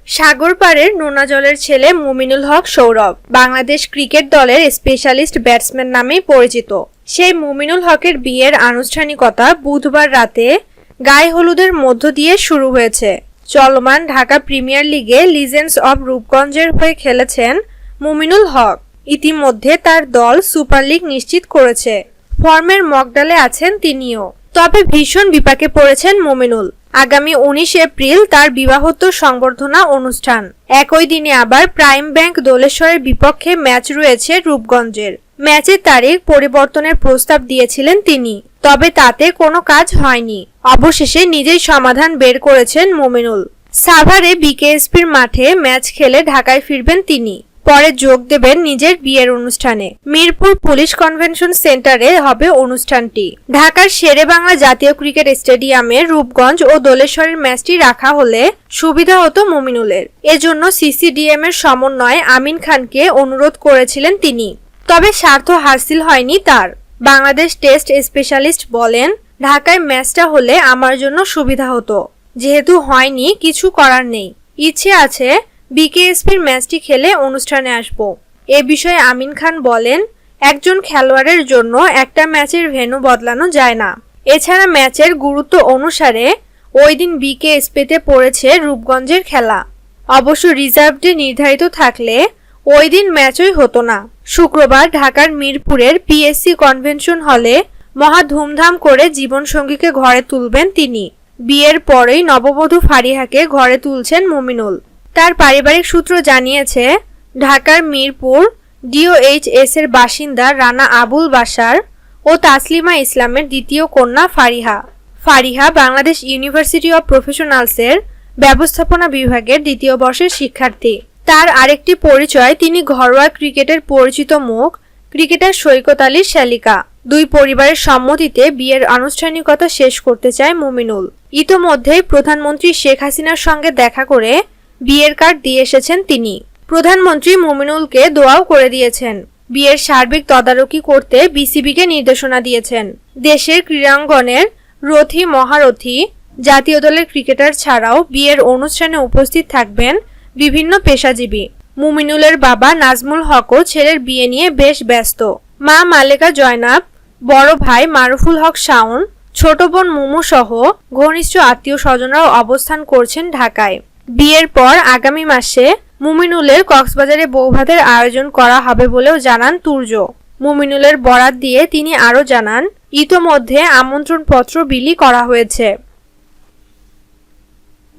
সাগর পাড়ের নোনা জলের ছেলে মুমিনুল হক সৌরভ বাংলাদেশ ক্রিকেট দলের স্পেশালিস্ট ব্যাটসম্যান নামেই পরিচিত। সেই মুমিনুল হকের বিয়ের আনুষ্ঠানিকতা বুধবার রাতে গায়ে হলুদের মধ্য দিয়ে শুরু হয়েছে। চলমান ঢাকা প্রিমিয়ার লিগে লিজেন্ডস অব রূপগঞ্জের হয়ে খেলেছেন মুমিনুল হক। ইতিমধ্যে তার দল সুপার লিগ নিশ্চিত করেছে। ফর্মের মকডালে আছেন তিনিও। তবে ভীষণ বিপাকে পড়েছেন মুমিনুল। আগামী 19 এপ্রিল তার বিবাহোত্তর সংবর্ধনা অনুষ্ঠান। একই দিনে আবার প্রাইম ব্যাংক দোলেশ্বরের বিপক্ষে ম্যাচ রয়েছে রূপগঞ্জের। ম্যাচের তারিখ পরিবর্তনের প্রস্তাব দিয়েছিলেন তিনি, তবে তাতে কোনো কাজ হয়নি। অবশেষে নিজেই সমাধান বের করেছেন মুমিনুল। সাভারে বিকেএসপির মাঠে ম্যাচ খেলে ঢাকায় ফিরবেন তিনি। পরে যোগ দেবেন নিজের বিয়ের অনুষ্ঠানে। মিরপুর পুলিশ কনভেনশন সেন্টারে হবে অনুষ্ঠানটি। ঢাকার শেরেবাংলা জাতীয় ক্রিকেট স্টেডিয়ামে রূপগঞ্জ ও দোলেশ্বরের ম্যাচটি রাখা হলে সুবিধা হতো মুমিনুলের। এজন্য সিসিডিএম এর সমন্বয়ে আমিন খানকে অনুরোধ করেছিলেন তিনি। তবে স্বার্থ হাসিল হয়নি তার। বাংলাদেশ টেস্ট স্পেশালিস্ট বলেন, ঢাকায় ম্যাচটা হলে আমার জন্য সুবিধা হতো। যেহেতু হয়নি, কিছু করার নেই। ইচ্ছে আছে বিকেএসপির ম্যাচটি খেলে অনুষ্ঠানে আসব। এ বিষয়ে আমিন খান বলেন, একজন খেলোয়াড়ের জন্য একটা ম্যাচের ভেন্যু বদলানো যায় না। এছাড়া ম্যাচের গুরুত্ব অনুসারে ওই দিন বিকেএসপিতে পড়েছে রূপগঞ্জের খেলা। অবশ্য রিজার্ভ ডে নির্ধারিত থাকলে ওই দিন ম্যাচই হতো না। শুক্রবার ঢাকার মিরপুরের পিএসসি কনভেনশন হলে মহা ধুমধাম করে জীবনসঙ্গীকে ঘরে তুলবেন তিনি। বিয়ের পরেই নববধূ ফারিহাকে ঘরে তুলছেন মুমিনুল। তার পারিবারিক সূত্র জানিয়েছে, ঢাকার মিরপুর ডিওএইচএস এর বাসিন্দা রানা আবুল বাশার ও তাসলিমা ইসলামের দ্বিতীয় কন্যা ফারিহা। ফারিহা বাংলাদেশ ইউনিভার্সিটি অব প্রফেশনালসের ব্যবস্থাপনা বিভাগের দ্বিতীয় বর্ষের শিক্ষার্থী। তার আরেকটি পরিচয়, তিনি ঘরোয়া ক্রিকেটের পরিচিত মুখ ক্রিকেটার সৈকত আলীর শ্যালিকা। দুই পরিবারের সম্মতিতে বিয়ের আনুষ্ঠানিকতা শেষ করতে চায় মুমিনুল। ইতোমধ্যেই প্রধানমন্ত্রী শেখ হাসিনার সঙ্গে দেখা করে বিয়ের কার্ড দিয়ে এসেছেন তিনি। প্রধানমন্ত্রী মুমিনুলকে দোয়াও করে দিয়েছেন। বিয়ের সার্বিক তদারকি করতে বিসিবিকে নির্দেশনা দিয়েছেন। দেশের ক্রীড়াঙ্গনের রথী মহারথী জাতীয় দলের ক্রিকেটার ছাড়াও বিয়ের অনুষ্ঠানে উপস্থিত থাকবেন বিভিন্ন পেশাজীবী। মুমিনুলের বাবা নাজমুল হকও ছেলের বিয়ে নিয়ে বেশ ব্যস্ত। মা মালেকা জয়নাব, বড় ভাই মারুফুল হক শাওন, ছোট বোন মুমু সহ ঘনিষ্ঠ আত্মীয় স্বজনরাও অবস্থান করছেন ঢাকায়। বিয়ের পর আগামী মাসে মুমিনুলের কক্সবাজারে বৌভাতের আয়োজন করা হবে বলেও জানান তুর্য। মুমিনুলের বরাত দিয়ে তিনি আরও জানান, ইতোমধ্যে আমন্ত্রণপত্র বিলি করা হয়েছে।